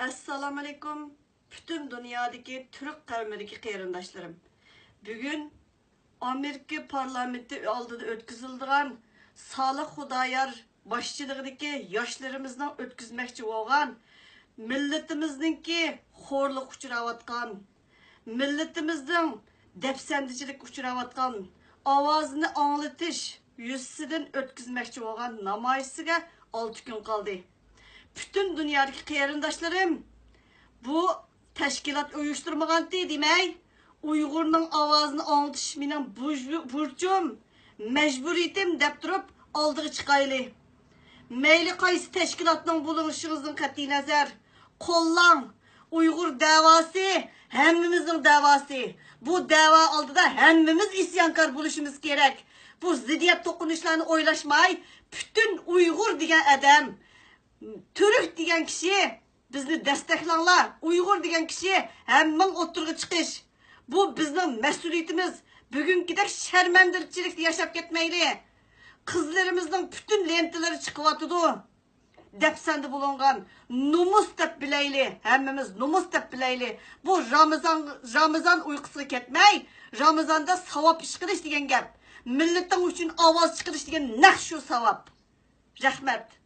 Assalamu alaikum. Bütün dünyadaki Türk kavmideki kıyırındaşlarım. Bugün Amerika parlamenti aldıda ötküzüldüğün Salih Hudayar başçılığındaki yaşlarımızdan ötküzmekçi olgan, milletimizdeki horluk uçuravatkan, milletimizden depsendicilik uçuravatkan, avazını anlatış yüzsüden ötküzmekçi olgan namayisiga 6 gün kaldı. Bütün dünyadaki kıyarındaşlarım, bu teşkilat uyuşturmagan demey, Uygur'un avazını anlatış benim burcum, mecburiyetim dep durup aldığı çıkaylı. Meyli kaysı teşkilatının bulunuşunuzun kat'i nazar, kollan, Uygur davası, hemmimizin davası. Bu dava aldıda hemmimiz isyankar buluşumuz gerek. Bu ziddiyet dokunuşlarını oylaşmay, bütün Uygur diyen adam, Türk diyen kişi bizni desteklanlar. Uygur diyen kişi hemen oturga çıkış. Bu bizim mesuliyetimiz. Bugünkidek şermendirçilikte yaşap ketmeyli. Kızlarımızın bütün lentileri çıkıvatıdı. Depsendi bulungan numus dep bileyli. Hemmimiz numus dep bileyli. Bu Ramazan uykusu ketmey. Ramazanda savap iş kılış diyen gap. Milletten üçün avaz çıkılış diyen nek şu savap. Rahmet.